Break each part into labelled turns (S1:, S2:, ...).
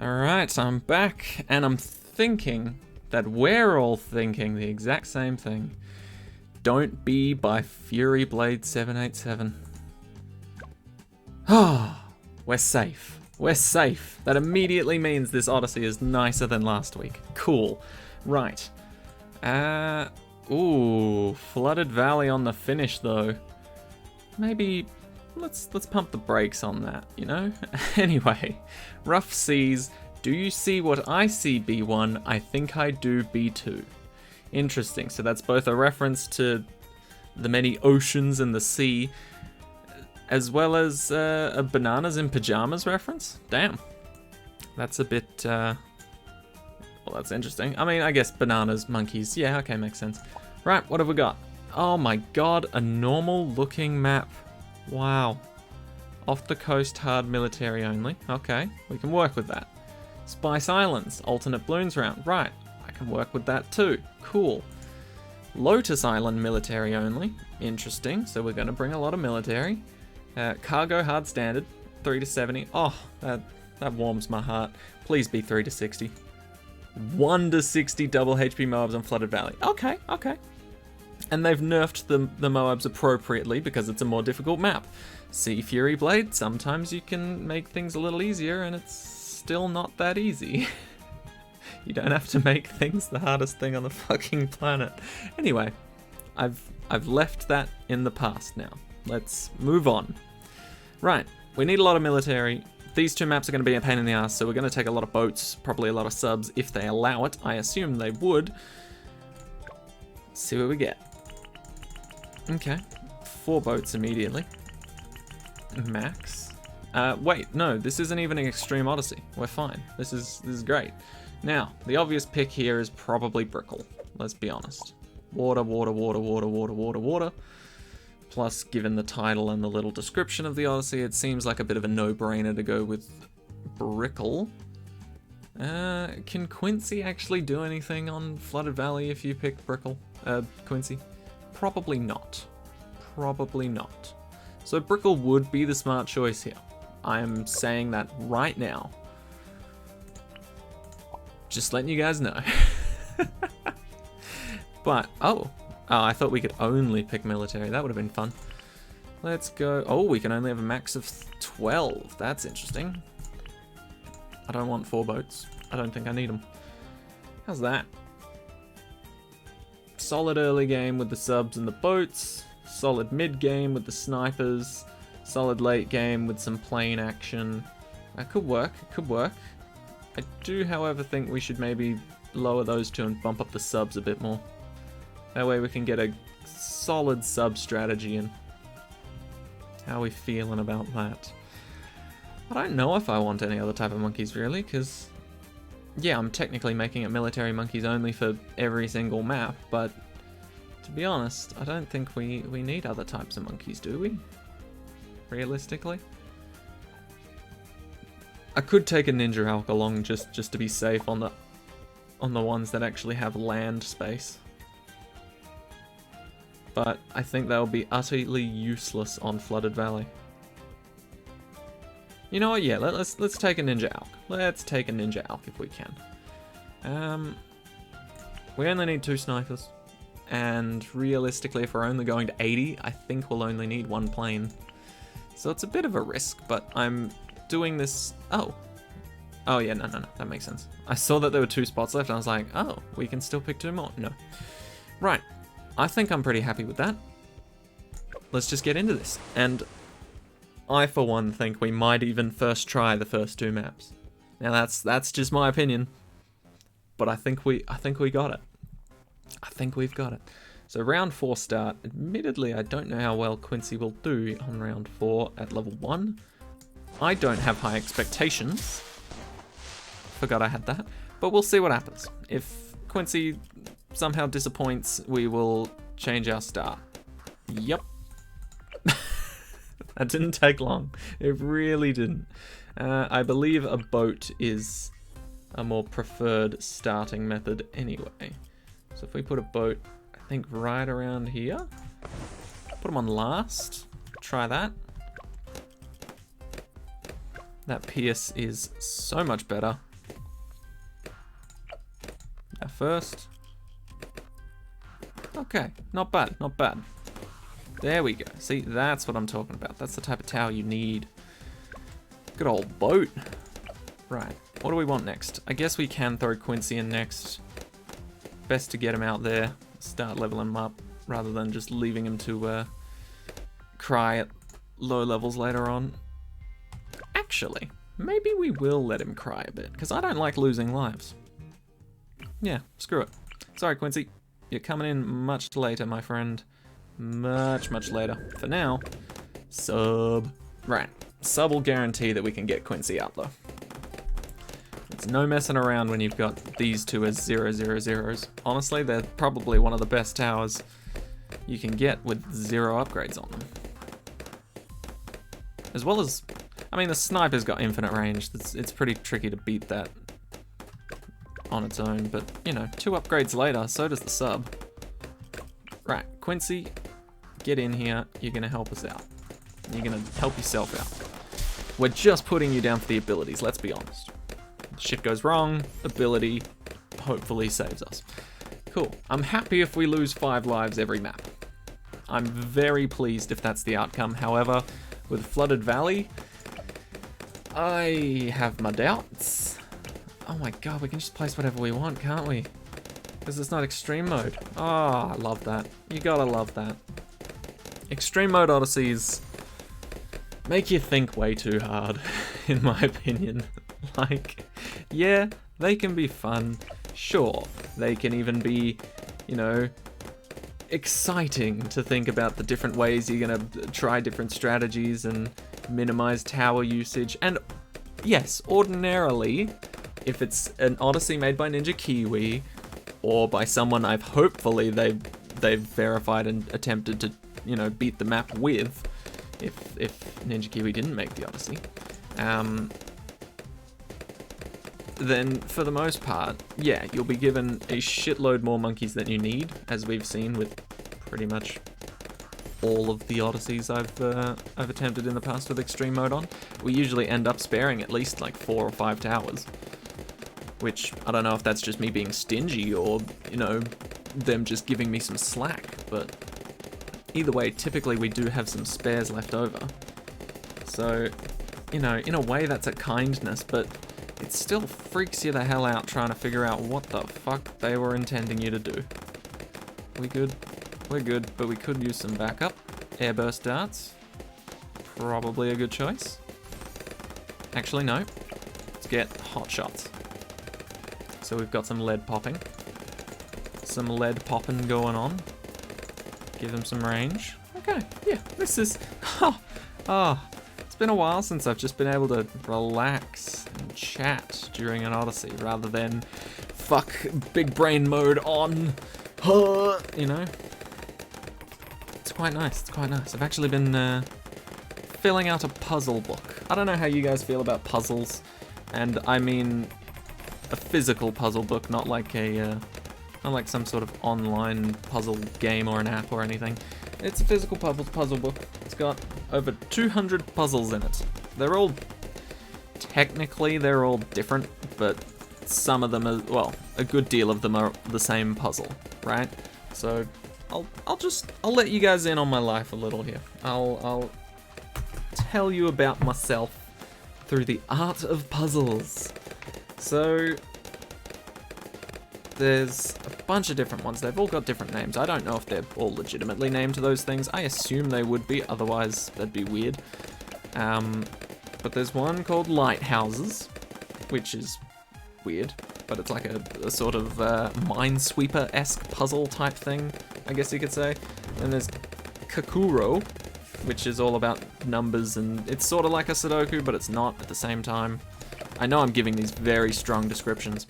S1: Alright, I'm back, and I'm thinking that we're all thinking the exact same thing. Don't Be by Fury Blade 787. Ah, we're safe. We're safe. That immediately means this Odyssey is nicer than last week. Cool. Right. Ooh, Flooded Valley on the finish though. Maybe let's pump the brakes on that, you know? Anyway, Rough Seas, do you see what I see, B1? I think I do, B2. Interesting, so that's both a reference to the many oceans and the sea, as well as a bananas in pajamas reference? Damn. That's a bit, well, that's interesting. I mean, I guess bananas, monkeys, yeah, okay, makes sense. Right, what have we got? Oh my god, a normal looking map. Wow. Off the coast, hard military only. Okay, we can work with that. Spice Islands, alternate balloons round. Right, I can work with that too. Cool. Lotus Island, military only. Interesting, so we're going to bring a lot of military. Cargo, hard standard, 3 to 70. Oh, that warms my heart. Please be 3 to 60. 1 to 60 double HP Moabs on Flooded Valley. Okay, okay. And they've nerfed the Moabs appropriately because it's a more difficult map. See Fury Blade, sometimes you can make things a little easier and it's still not that easy. You don't have to make things the hardest thing on the fucking planet. Anyway, I've left that in the past now. Let's move on. Right, we need a lot of military. These two maps are going to be a pain in the ass, so we're going to take a lot of boats, probably a lot of subs if they allow it. I assume they would. See what we get. Okay, 4 boats immediately. Max. Wait, no, this isn't even an Extreme Odyssey. We're fine. This is great. Now, the obvious pick here is probably Brickle. Let's be honest. Water, water, water, water, water, water, water. Plus, given the title and the little description of the Odyssey, it seems like a bit of a no-brainer to go with Brickle. Can Quincy actually do anything on Flooded Valley if you pick Brickle? Quincy? Probably not. Probably not. So Brickle would be the smart choice here. I am saying that right now. Just letting you guys know. But, oh, I thought we could only pick military. That would have been fun. Let's go. Oh, we can only have a max of 12. That's interesting. I don't want 4 boats. I don't think I need them. How's that? Solid early game with the subs and the boats. Solid mid game with the snipers. Solid late game with some plane action. That could work. It could work. I do, however, think we should maybe lower those two and bump up the subs a bit more. That way we can get a solid sub strategy in. How are we feeling about that? I don't know if I want any other type of monkeys really, because yeah, I'm technically making it military monkeys only for every single map, but to be honest, I don't think we need other types of monkeys, do we? Realistically? I could take a Ninja Elk along just to be safe on the ones that actually have land space. But I think they'll be utterly useless on Flooded Valley. You know what? Yeah, let's take a Ninja Elk. Let's take a Ninja Elk if we can. We only need 2 snipers, and realistically, if we're only going to 80, I think we'll only need 1 plane. So it's a bit of a risk, but I'm doing this. Oh yeah, no, that makes sense. I saw that there were 2 spots left, and I was like, oh, we can still pick 2 more. No, right. I think I'm pretty happy with that. Let's just get into this. And I, for one, think we might even first try the first 2 maps. Now that's just my opinion, but I think we got it. I think we've got it. So round 4 start. Admittedly, I don't know how well Quincy will do on round 4 at level 1. I don't have high expectations. Forgot I had that, but we'll see what happens. If Quincy somehow disappoints, we will change our start. Yep. That didn't take long. It really didn't. I believe a boat is a more preferred starting method anyway. So if we put a boat, I think right around here. Put them on last. Try that. That Pierce is so much better. first. Okay, not bad, not bad. There we go. See, that's what I'm talking about. That's the type of tower you need. Good old boat. Right, what do we want next? I guess we can throw Quincy in next. Best to get him out there, start leveling him up, rather than just leaving him to cry at low levels later on. Actually, maybe we will let him cry a bit, because I don't like losing lives. Yeah, screw it. Sorry, Quincy. You're coming in much later, my friend. Much, much later. For now, sub. Right, sub will guarantee that we can get Quincy out, though. It's no messing around when you've got these two as 0/0/0s. Honestly, they're probably one of the best towers you can get with 0 upgrades on them. As well as, I mean, the sniper's got infinite range. It's pretty tricky to beat that on its own, but, you know, 2 upgrades later, so does the sub. Right, Quincy, get in here. You're gonna help us out. You're gonna help yourself out. We're just putting you down for the abilities, let's be honest. Shit goes wrong, ability hopefully saves us. Cool. I'm happy if we lose 5 lives every map. I'm very pleased if that's the outcome. However, with Flooded Valley, I have my doubts. Oh my god, we can just place whatever we want, can't we? Because it's not extreme mode. Oh, I love that. You gotta love that. Extreme mode Odysseys make you think way too hard, in my opinion. Like, yeah, they can be fun. Sure, they can even be, you know, exciting to think about the different ways you're gonna try different strategies and minimize tower usage. And yes, ordinarily, if it's an Odyssey made by Ninja Kiwi, or by someone hopefully they've verified and attempted to, you know, beat the map with, if Ninja Kiwi didn't make the Odyssey, then for the most part, yeah, you'll be given a shitload more monkeys than you need, as we've seen with pretty much all of the Odysseys I've attempted in the past with extreme mode on. We usually end up sparing at least like 4 or 5 towers, which I don't know if that's just me being stingy or, you know, them just giving me some slack, but either way, typically we do have some spares left over. So, you know, in a way that's a kindness, but it still freaks you the hell out trying to figure out what the fuck they were intending you to do. We good? We're good, but we could use some backup. Airburst darts. Probably a good choice. Actually, no. Let's get hot shots. So we've got some lead popping. Some lead popping going on. Give them some range. Okay, yeah, this is... It's been a while since I've just been able to relax and chat during an Odyssey rather than fuck big brain mode on, you know? It's quite nice, it's quite nice. I've actually been filling out a puzzle book. I don't know how you guys feel about puzzles, and I mean a physical puzzle book, not like not like some sort of online puzzle game or an app or anything. It's a physical puzzle book. It's got over 200 puzzles in it. They're all, technically they're all different, but some of them are, well, a good deal of them are the same puzzle, right? So I'll let you guys in on my life a little here. I'll tell you about myself through the art of puzzles. So there's a bunch of different ones. They've all got different names. I don't know if they're all legitimately named those things. I assume they would be, otherwise that'd be weird. But there's one called Lighthouses, which is weird, but it's like a sort of Minesweeper-esque puzzle type thing, I guess you could say. And there's Kakuro, which is all about numbers, and it's sort of like a Sudoku, but it's not at the same time. I know I'm giving these very strong descriptions.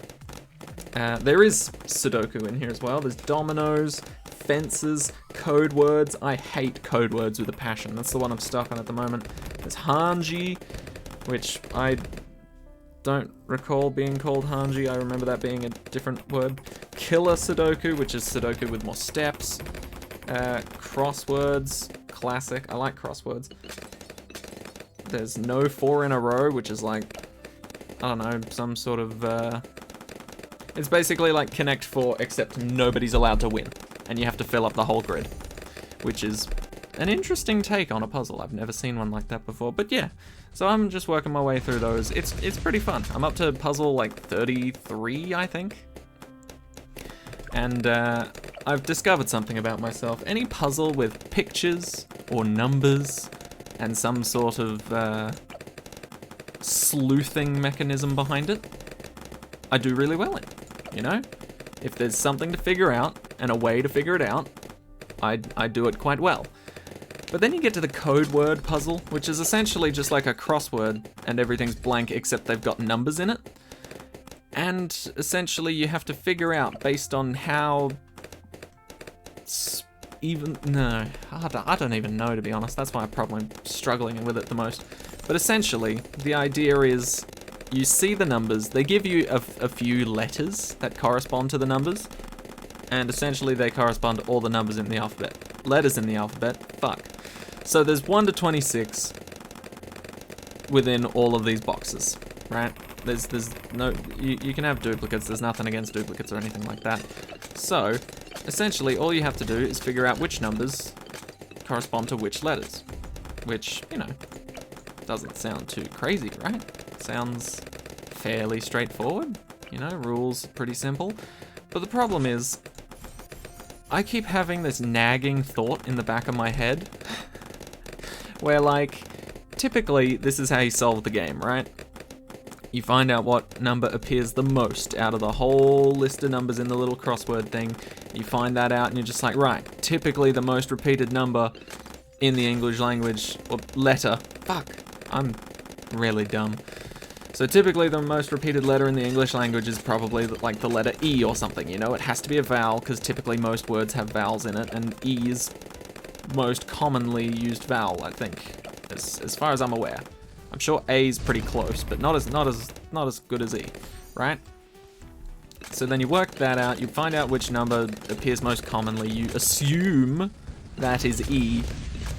S1: There is Sudoku in here as well. There's dominoes, fences, code words. I hate code words with a passion. That's the one I'm stuck on at the moment. There's Hanji, which I don't recall being called Hanji. I remember that being a different word. Killer Sudoku, which is Sudoku with more steps. Crosswords, classic. I like crosswords. There's no 4 in a row, which is like, I don't know, some sort of It's basically like Connect 4, except nobody's allowed to win, and you have to fill up the whole grid, which is an interesting take on a puzzle. I've never seen one like that before, but yeah. So I'm just working my way through those. It's pretty fun. I'm up to puzzle like 33, I think. And I've discovered something about myself. Any puzzle with pictures or numbers and some sort of sleuthing mechanism behind it, I do really well in, you know? If there's something to figure out and a way to figure it out, I do it quite well. But then you get to the code word puzzle, which is essentially just like a crossword and everything's blank except they've got numbers in it. And essentially you have to figure out based on how I don't even know, to be honest. That's why I'm probably struggling with it the most. But essentially, the idea is you see the numbers, they give you a few letters that correspond to the numbers, and essentially they correspond to all the numbers in the alphabet. Letters in the alphabet, fuck. So there's 1 to 26 within all of these boxes, right? There's no, you can have duplicates, there's nothing against duplicates or anything like that. So, essentially all you have to do is figure out which numbers correspond to which letters. Which, you know, doesn't sound too crazy, right? Sounds fairly straightforward, you know, rules pretty simple. But the problem is, I keep having this nagging thought in the back of my head, where like, typically this is how you solve the game, right? You find out what number appears the most out of the whole list of numbers in the little crossword thing. You find that out and you're just like, right, typically the most repeated number in the English language, or letter, fuck, I'm really dumb. So typically the most repeated letter in the English language is probably like the letter E or something, you know? It has to be a vowel because typically most words have vowels in it, and E is most commonly used vowel, I think, as far as I'm aware. I'm sure A is pretty close, but not as good as E, right? So then you work that out, you find out which number appears most commonly, you assume that is E,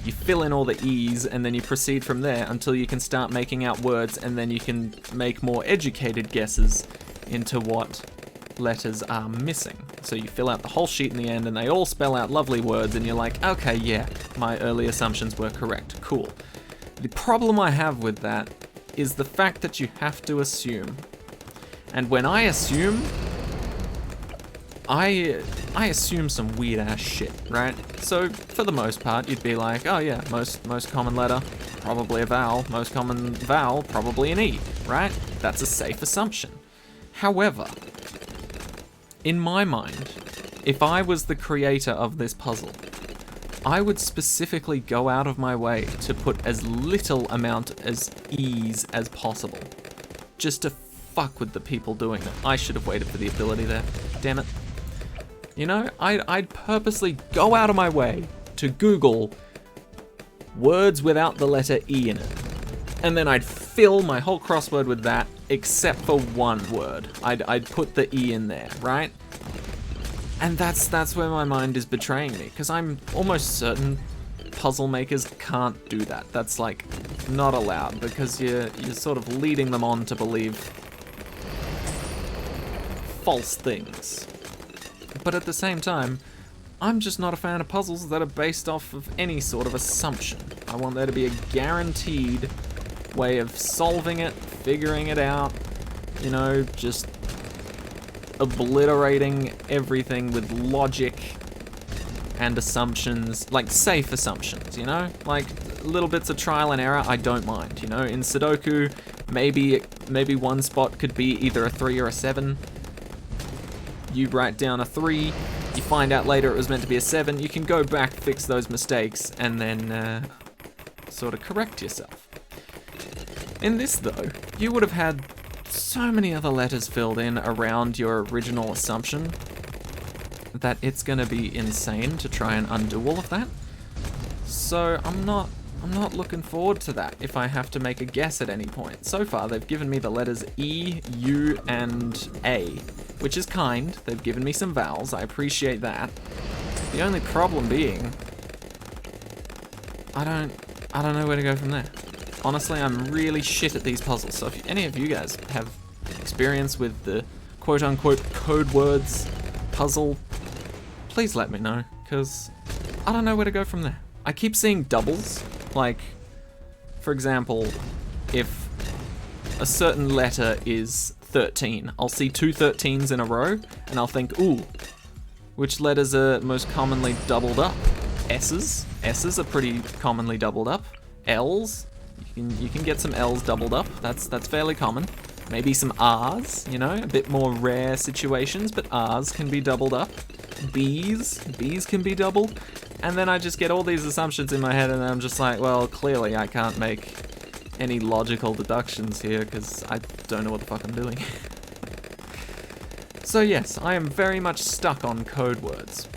S1: you fill in all the E's, and then you proceed from there until you can start making out words, and then you can make more educated guesses into what letters are missing. So you fill out the whole sheet in the end, and they all spell out lovely words, and you're like, okay, yeah, my early assumptions were correct, cool. The problem I have with that is the fact that you have to assume. And when I assume, I assume some weird ass shit, right? So for the most part, you'd be like, oh yeah, most common letter, probably a vowel, most common vowel, probably an E, right? That's a safe assumption. However, in my mind, if I was the creator of this puzzle, I would specifically go out of my way to put as little amount as E's as possible, just to fuck with the people doing it. I should have waited for the ability there, damn it. You know, I'd purposely go out of my way to Google words without the letter E in it, and then I'd fill my whole crossword with that, except for one word. I'd put the E in there, right? And that's where my mind is betraying me, because I'm almost certain puzzle makers can't do that. That's like not allowed, because you're sort of leading them on to believe false things. But at the same time, I'm just not a fan of puzzles that are based off of any sort of assumption. I want there to be a guaranteed way of solving it, figuring it out, you know, just obliterating everything with logic and assumptions, like safe assumptions, you know? Like little bits of trial and error, I don't mind, you know? In Sudoku, maybe one spot could be either a 3 or a 7. You write down a 3, you find out later it was meant to be a 7, you can go back, fix those mistakes, and then sort of correct yourself. In this though, you would have had so many other letters filled in around your original assumption that it's gonna be insane to try and undo all of that. So I'm not looking forward to that if I have to make a guess at any point. So far they've given me the letters E, U, and A, which is kind. They've given me some vowels, I appreciate that. The only problem being, I don't know where to go from there. Honestly, I'm really shit at these puzzles, so if any of you guys have experience with the quote-unquote code words puzzle, please let me know, because I don't know where to go from there. I keep seeing doubles, like, for example, if a certain letter is 13, I'll see 2 13s in a row, and I'll think, ooh, which letters are most commonly doubled up? S's. S's are pretty commonly doubled up. L's. You can get some L's doubled up. That's fairly common. Maybe some R's, you know, a bit more rare situations, but R's can be doubled up. B's can be doubled. And then I just get all these assumptions in my head, and I'm just like, well, clearly I can't make any logical deductions here because I don't know what the fuck I'm doing. So yes, I am very much stuck on code words.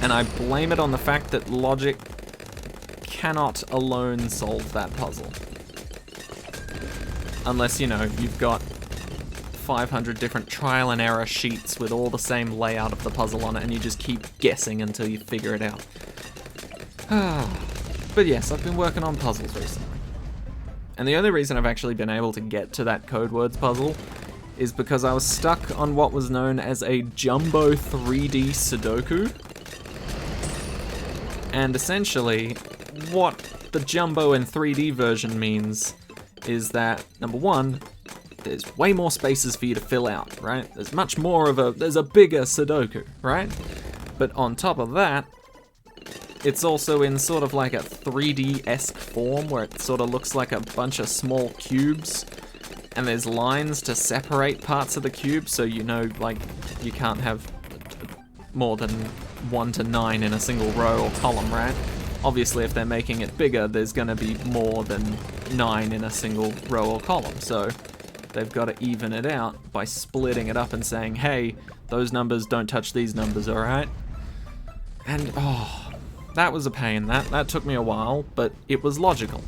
S1: And I blame it on the fact that logic cannot alone solve that puzzle. Unless, you know, you've got 500 different trial and error sheets with all the same layout of the puzzle on it and you just keep guessing until you figure it out. But yes, I've been working on puzzles recently. And the only reason I've actually been able to get to that code words puzzle is because I was stuck on what was known as a jumbo 3D Sudoku. And essentially, what the jumbo and 3D version means is that, number one, there's way more spaces for you to fill out, right? There's a bigger Sudoku, right? But on top of that, it's also in sort of like a 3D-esque form where it sort of looks like a bunch of small cubes, and there's lines to separate parts of the cube, so you know, like, you can't have more than 1 to 9 in a single row or column, right? Obviously, if they're making it bigger, there's gonna be more than 9 in a single row or column, so they've got to even it out by splitting it up and saying, hey, those numbers don't touch these numbers, alright? And, oh, that was a pain. That took me a while, but it was logical.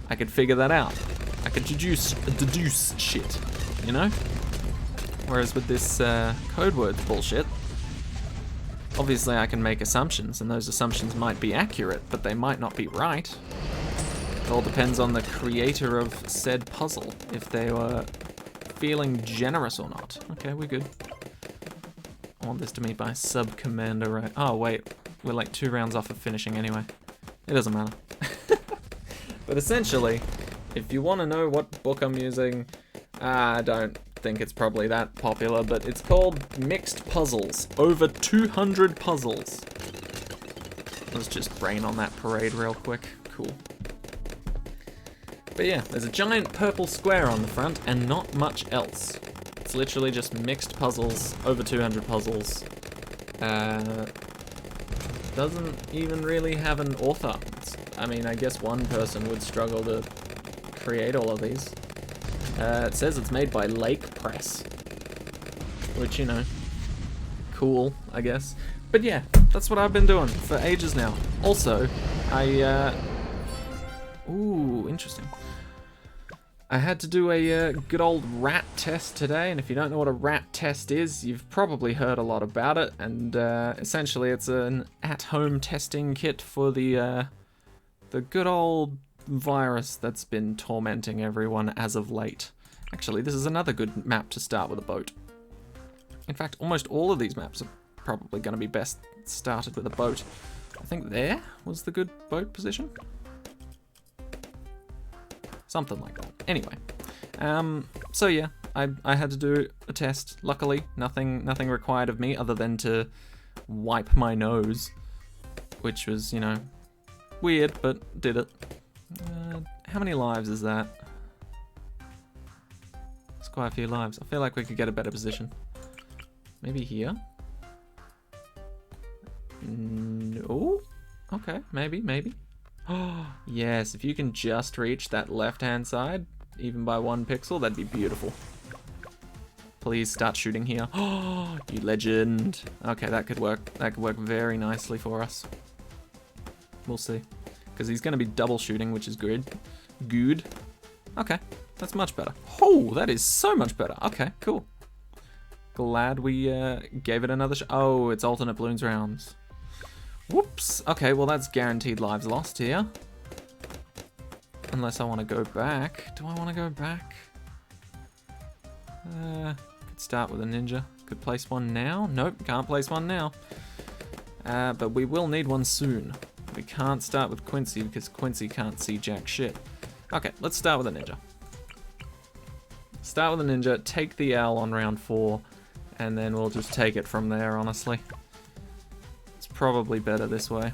S1: I could figure that out. I could deduce shit, you know? Whereas with this code words bullshit, obviously I can make assumptions, and those assumptions might be accurate, but they might not be right. It all depends on the creator of said puzzle, if they were feeling generous or not. Okay, we're good. I want this to meet by sub-commander, right? Oh, wait. We're like 2 rounds off of finishing anyway. It doesn't matter. But essentially, if you want to know what book I'm using, I don't think it's probably that popular, but it's called Mixed Puzzles. Over 200 puzzles. Let's just brain on that parade real quick. Cool. But yeah, there's a giant purple square on the front and not much else. It's literally just mixed puzzles, over 200 puzzles. Doesn't even really have an author. I mean, I guess one person would struggle to create all of these. It says it's made by Lake Press. Which, you know, cool, I guess. But yeah, that's what I've been doing for ages now. Also, ooh, interesting. I had to do a good old rat test today, and if you don't know what a rat test is, you've probably heard a lot about it, and essentially it's an at-home testing kit for the good old virus that's been tormenting everyone as of late. Actually, this is another good map to start with a boat. In fact, almost all of these maps are probably going to be best started with a boat. I think there was the good boat position. Something like that. Anyway, so yeah, I had to do a test. Luckily, nothing required of me other than to wipe my nose, which was, you know, weird, but did it. How many lives is that? It's quite a few lives. I feel like we could get a better position. Maybe here? No? Okay, maybe. Oh, yes, if you can just reach that left-hand side, even by 1 pixel, that'd be beautiful. Please start shooting here. Oh, you legend. Okay, that could work. That could work very nicely for us. We'll see. Because he's going to be double shooting, which is good. Good. Okay, that's much better. Oh, that is so much better. Okay, cool. Glad we gave it another shot. Oh, it's alternate balloons rounds. Whoops. Okay, well that's guaranteed lives lost here. Unless I want to go back. Do I want to go back? Could start with a ninja. Could place one now. Nope, can't place one now. But we will need one soon. We can't start with Quincy because Quincy can't see jack shit. Okay, let's start with a ninja. Start with a ninja, take the L on round 4, and then we'll just take it from there, honestly. It's probably better this way.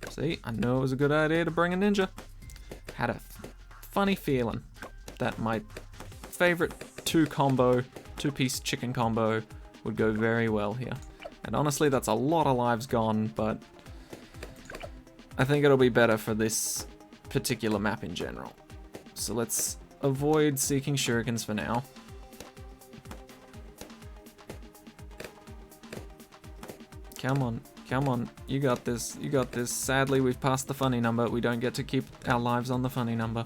S1: See, I know it was a good idea to bring a ninja. Had a funny feeling that my favorite two-piece chicken combo would go very well here. And honestly, that's a lot of lives gone, but I think it'll be better for this particular map in general. So let's avoid seeking shurikens for now. Come on, come on, you got this, you got this. Sadly, we've passed the funny number. We don't get to keep our lives on the funny number.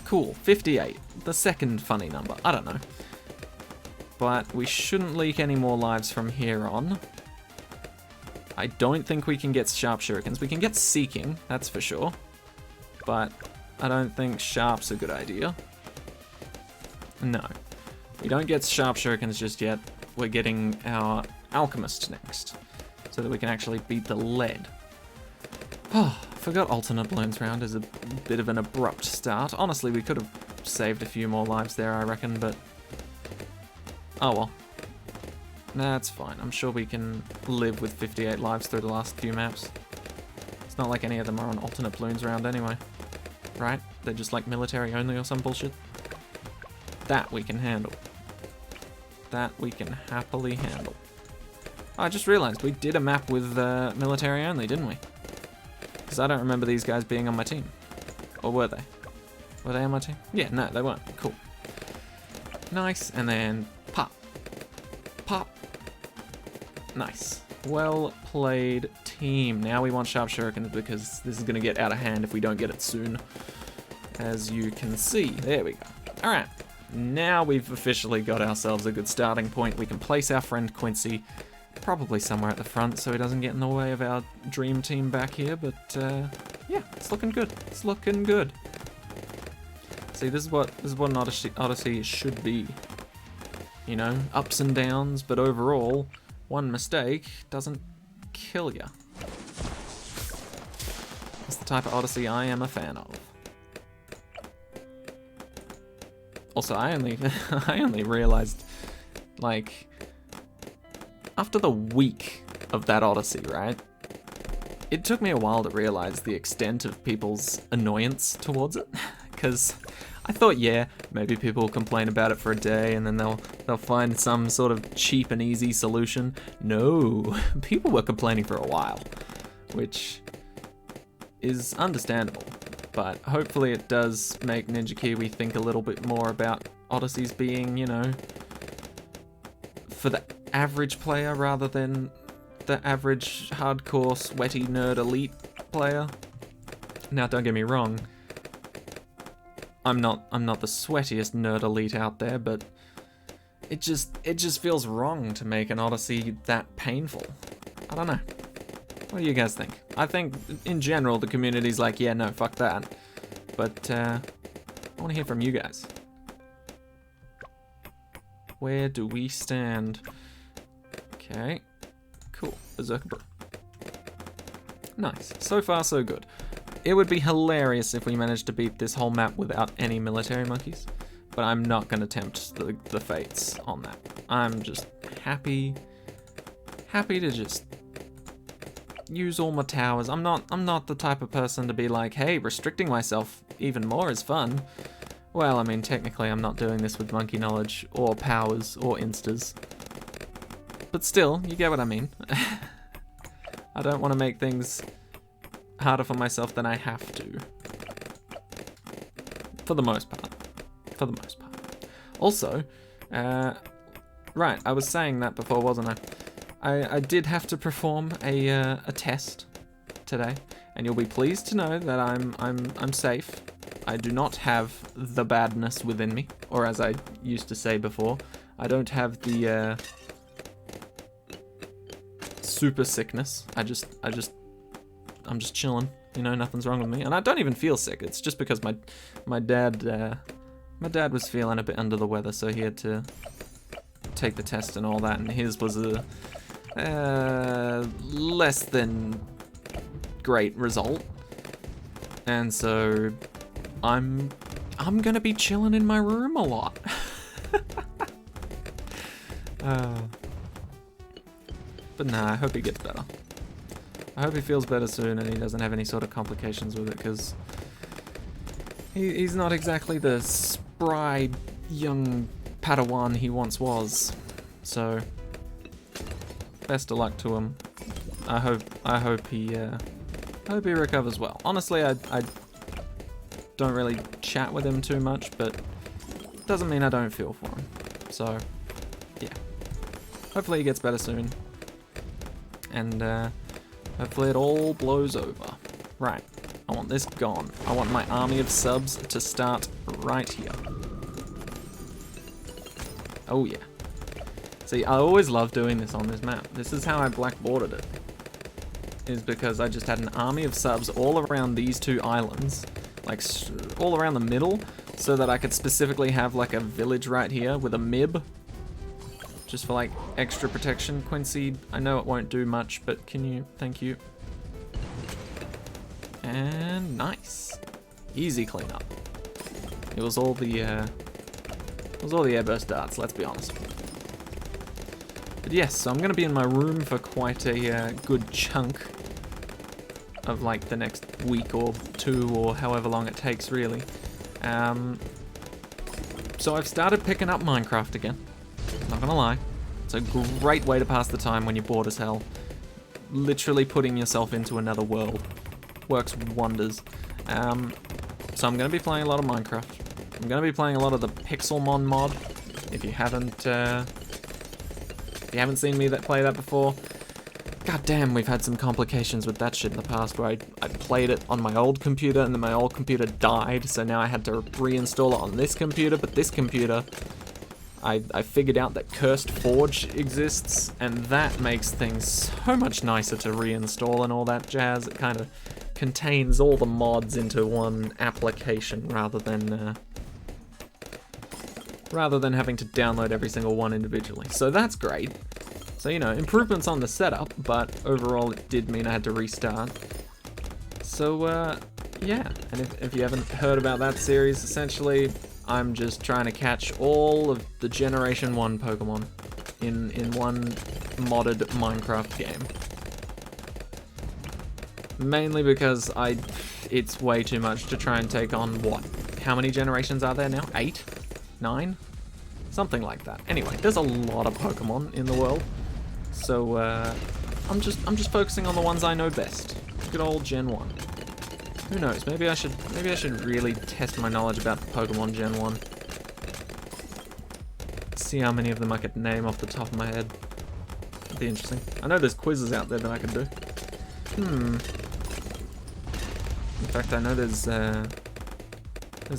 S1: Cool, 58, the second funny number, I don't know. But we shouldn't leak any more lives from here on. I don't think we can get sharp shurikens. We can get seeking, that's for sure. But I don't think sharp's a good idea. No. We don't get sharp shurikens just yet. We're getting our alchemist next, so that we can actually beat the lead. Oh, I forgot alternate balloons round is a bit of an abrupt start. Honestly, we could have saved a few more lives there, I reckon, but oh well. That's fine. I'm sure we can live with 58 lives through the last few maps. It's not like any of them are on alternate balloons round anyway. Right? They're just like military only or some bullshit. That we can handle. That we can happily handle. Oh, I just realized we did a map with military only, didn't we? Because I don't remember these guys being on my team. Or were they? Were they on my team? Yeah, no, they weren't. Cool. Nice, and then pop. Pop. Nice. Well played, team. Now we want sharp shurikens because this is going to get out of hand if we don't get it soon. As you can see. There we go. Alright. Now we've officially got ourselves a good starting point. We can place our friend Quincy probably somewhere at the front so he doesn't get in the way of our dream team back here, but yeah, it's looking good. It's looking good. See, this is what an Odyssey should be. You know, ups and downs, but overall, one mistake doesn't kill ya. That's the type of Odyssey I am a fan of. Also, I only realized, like, after the week of that Odyssey, right? It took me a while to realize the extent of people's annoyance towards it, because I thought, yeah, maybe people will complain about it for a day and then they'll find some sort of cheap and easy solution. No, people were complaining for a while, which is understandable. But hopefully it does make Ninja Kiwi think a little bit more about Odysseys being, you know, for the average player rather than the average hardcore sweaty nerd elite player. Now, don't get me wrong, I'm not the sweatiest nerd elite out there, but it just feels wrong to make an Odyssey that painful. I don't know. What do you guys think? I think, in general, the community's like, yeah, no, fuck that. But, I want to hear from you guys. Where do we stand? Okay. Cool. Berserker Brew. Nice. So far, so good. It would be hilarious if we managed to beat this whole map without any military monkeys, but I'm not going to tempt the fates on that. I'm just happy to just use all my towers. I'm not the type of person to be like, hey, restricting myself even more is fun. Well, I mean, technically I'm not doing this with monkey knowledge or powers or instas. But still, you get what I mean. I don't want to make things harder for myself than I have to. For the most part. For the most part. Also, right, I was saying that before, wasn't I? I did have to perform a test today, and you'll be pleased to know that I'm safe. I do not have the badness within me, or as I used to say before, I don't have the super sickness. I'm just chilling. You know, nothing's wrong with me, and I don't even feel sick. It's just because my dad My dad was feeling a bit under the weather, so he had to take the test and all that, and his was a less than great result. And so I'm gonna be chilling in my room a lot. But nah, I hope he gets better. I hope he feels better soon and he doesn't have any sort of complications with it, because he's not exactly the spry young Padawan he once was. So best of luck to him. I hope he recovers well. Honestly, I don't really chat with him too much, but doesn't mean I don't feel for him. So yeah, hopefully he gets better soon, and hopefully it all blows over. Right, I want this gone. I want my army of subs to start right here. Oh yeah. See, I always love doing this on this map. This is how I blackboarded it. Is because I just had an army of subs all around these two islands, like all around the middle, so that I could specifically have like a village right here with a MIB, just for like extra protection. Quincy, I know it won't do much, but can you, thank you. And nice. Easy cleanup. It was all the airburst darts, let's be honest. But yes, so I'm gonna be in my room for quite a good chunk of like the next week or two, or however long it takes really. So I've started picking up Minecraft again. Not gonna lie, it's a great way to pass the time when you're bored as hell. Literally putting yourself into another world works wonders. So I'm gonna be playing a lot of Minecraft. I'm gonna be playing a lot of the Pixelmon mod. If you haven't seen me play that before, god damn, we've had some complications with that shit in the past, where I played it on my old computer and then my old computer died, so now I had to reinstall it on this computer. But this computer, I figured out that Cursed Forge exists, and that makes things so much nicer to reinstall and all that jazz. It kind of contains all the mods into one application rather than having to download every single one individually. So that's great. So, you know, improvements on the setup, but overall it did mean I had to restart. So, yeah. And if you haven't heard about that series, essentially, I'm just trying to catch all of the Generation 1 Pokemon in one modded Minecraft game. Mainly because it's way too much to try and take on, what? How many generations are there now? 8? 9? Something like that. Anyway, there's a lot of Pokemon in the world, so I'm just focusing on the ones I know best. Good old Gen 1. Who knows? Maybe I should really test my knowledge about Pokemon Gen 1. See how many of them I could name off the top of my head. That'd be interesting. I know there's quizzes out there that I could do. In fact, I know there's a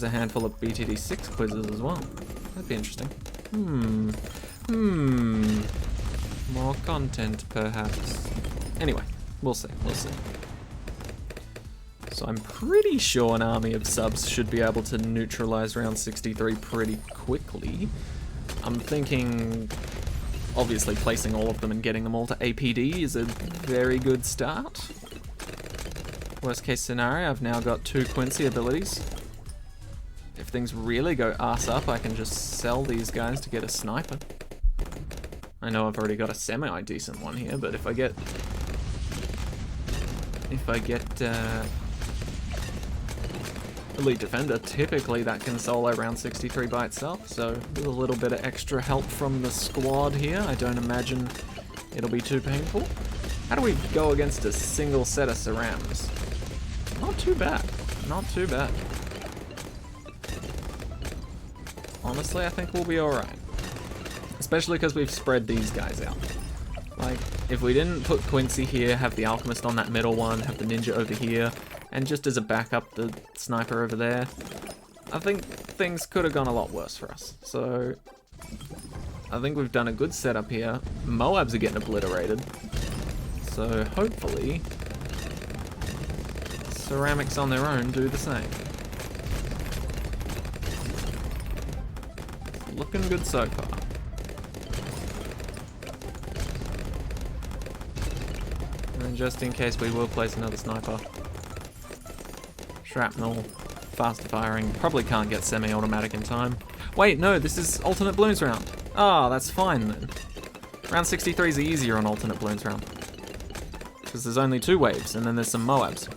S1: handful of BTD6 quizzes as well. That'd be interesting. More content, perhaps. Anyway, we'll see. So I'm pretty sure an army of subs should be able to neutralize round 63 pretty quickly. I'm thinking, obviously, placing all of them and getting them all to APD is a very good start. Worst case scenario, I've now got 2 Quincy abilities. If things really go ass up, I can just sell these guys to get a sniper. I know I've already got a semi-decent one here, but if I get Elite Defender, typically that can solo round 63 by itself, so with a little bit of extra help from the squad here, I don't imagine it'll be too painful. How do we go against a single set of cerams? Not too bad. Not too bad. Honestly, I think we'll be alright. Especially because we've spread these guys out. Like, if we didn't put Quincy here, have the Alchemist on that middle one, have the Ninja over here, and just as a backup, the Sniper over there, I think things could have gone a lot worse for us. So, I think we've done a good setup here. Moabs are getting obliterated. So, hopefully, Ceramics on their own do the same. Looking good so far. And then just in case, we will place another sniper. Shrapnel, faster firing. Probably can't get semi-automatic in time. Wait, no, this is alternate balloons round. Ah, that's fine then. Round 63 is easier on alternate balloons round. Because there's only 2 waves, and then there's some Moabs.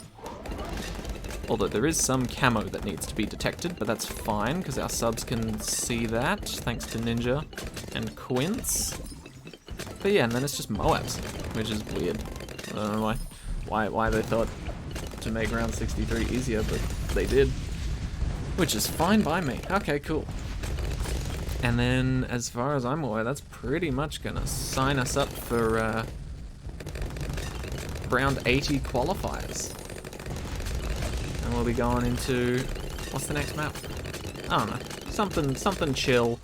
S1: Although there is some camo that needs to be detected, but that's fine, because our subs can see that, thanks to Ninja and Quince. But yeah, and then it's just Moabs, which is weird. I don't know why they thought to make round 63 easier, but they did. Which is fine by me. Okay, cool. And then, as far as I'm aware, that's pretty much gonna sign us up for round 80 qualifiers. And we'll be going into, what's the next map? I don't know, something chill,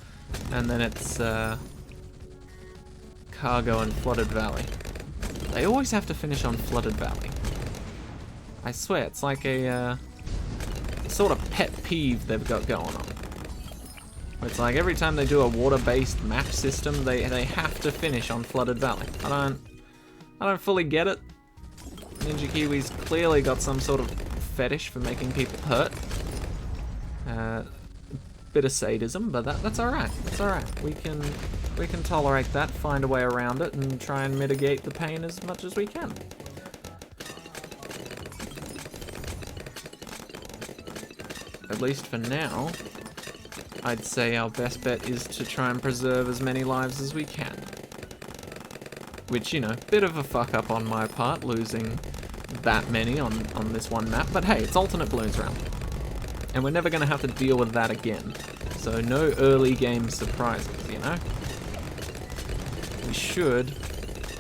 S1: and then it's Cargo and Flooded Valley. They always have to finish on Flooded Valley. I swear, it's like a sort of pet peeve they've got going on. It's like every time they do a water-based map system, they have to finish on Flooded Valley. I don't fully get it. Ninja Kiwi's clearly got some sort of fetish for making people hurt. Bit of sadism, but that's alright. That's alright. We can tolerate that, find a way around it, and try and mitigate the pain as much as we can. At least for now, I'd say our best bet is to try and preserve as many lives as we can. Which, you know, bit of a fuck up on my part, losing that many on this one map, but hey, it's alternate balloons round. And we're never going to have to deal with that again. So no early game surprises, you know? We should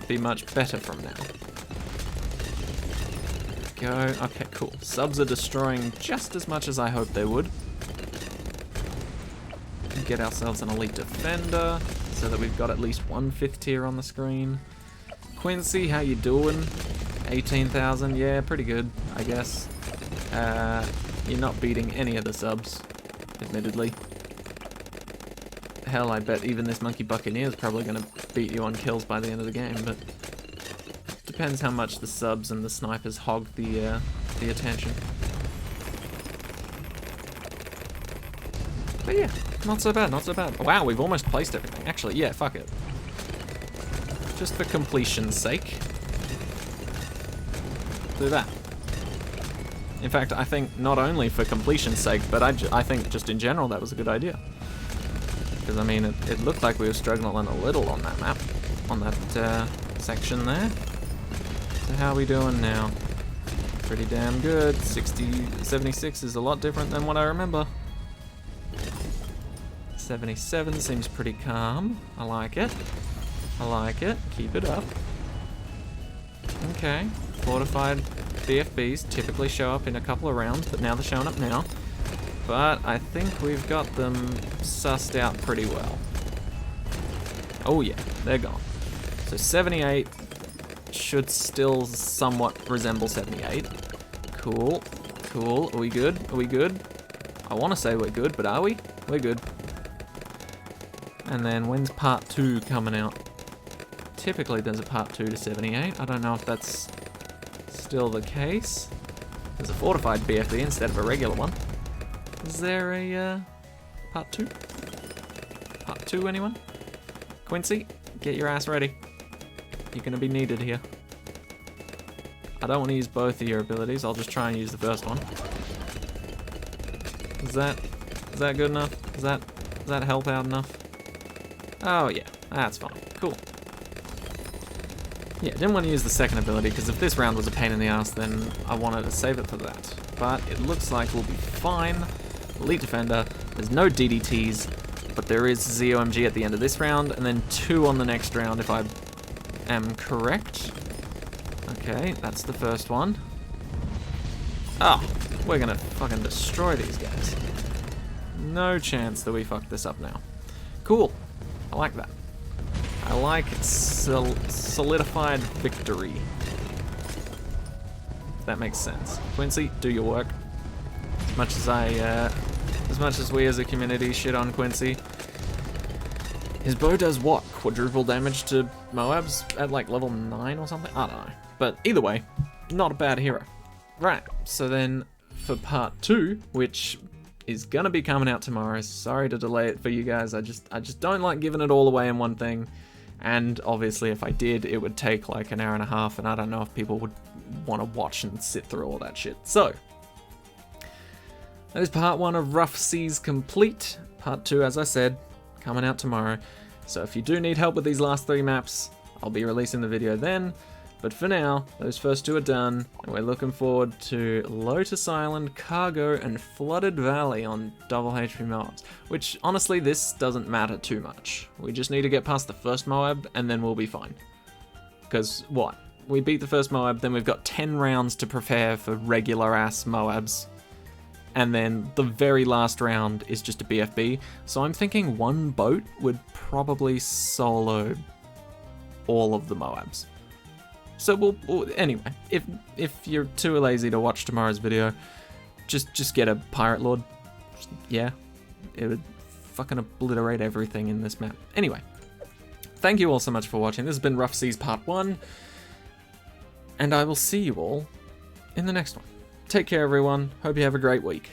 S1: be much better from now. Go. Okay, cool. Subs are destroying just as much as I hoped they would. Get ourselves an elite defender so that we've got at least 1 5th tier on the screen. Quincy, how you doing? 18,000, yeah, pretty good, I guess. You're not beating any of the subs, admittedly. Hell, I bet even this Monkey Buccaneer is probably going to beat you on kills by the end of the game, but depends how much the subs and the snipers hog the attention. But yeah, not so bad, not so bad. Wow, we've almost placed everything. Actually, yeah, fuck it. Just for completion's sake. Do that. In fact, I think not only for completion's sake, but I think just in general that was a good idea. Because, I mean, it looked like we were struggling a little on that map, on that section there. So how are we doing now? Pretty damn good. 76 is a lot different than what I remember. 77 seems pretty calm. I like it. I like it. Keep it up. Okay. Fortified BFBs typically show up in a couple of rounds, but now they're showing up now. But I think we've got them sussed out pretty well. Oh yeah, they're gone. So 78 should still somewhat resemble 78. Cool. Cool. Are we good? Are we good? I want to say we're good, but are we? We're good. And then when's part 2 coming out? Typically there's a part 2 to 78. I don't know if that's still the case. There's a fortified BFB instead of a regular one. Is there a part 2? Part 2, anyone? Quincy, get your ass ready. You're gonna be needed here. I don't want to use both of your abilities. I'll just try and use the first one. Is that good enough? Does that help out enough? Oh yeah, that's fine. Cool. Yeah, didn't want to use the second ability because if this round was a pain in the ass, then I wanted to save it for that. But it looks like we'll be fine. Elite Defender. There's no DDTs, but there is ZOMG at the end of this round, and then 2 on the next round if I am correct. Okay, that's the first one. Oh, we're gonna fucking destroy these guys. No chance that we fuck this up now. Cool. I like that. I like solidified victory. If that makes sense. Quincy, do your work. As much as we as a community shit on Quincy, His bow does what? Quadruple damage to Moabs at like level 9 or something? I don't know. But either way, not a bad hero. Right, so then for part 2, which is gonna be coming out tomorrow. Sorry to delay it for you guys. I just don't like giving it all away in one thing. And obviously if I did, it would take like an hour and a half, and I don't know if people would want to watch and sit through all that shit. So, that is part 1 of Rough Seas complete. Part 2, as I said, coming out tomorrow. So if you do need help with these last 3 maps, I'll be releasing the video then. But for now, those first 2 are done, and we're looking forward to Lotus Island, Cargo, and Flooded Valley on double HP Moabs. Which, honestly, this doesn't matter too much. We just need to get past the first Moab, and then we'll be fine. Because, what? We beat the first Moab, then we've got 10 rounds to prepare for regular-ass Moabs. And then the very last round is just a BFB. So I'm thinking 1 boat would probably solo all of the Moabs. So anyway, if you're too lazy to watch tomorrow's video, just get a Pirate Lord. Yeah, it would fucking obliterate everything in this map. Anyway, thank you all so much for watching. This has been Rough Seas Part 1, and I will see you all in the next one. Take care, everyone. Hope you have a great week.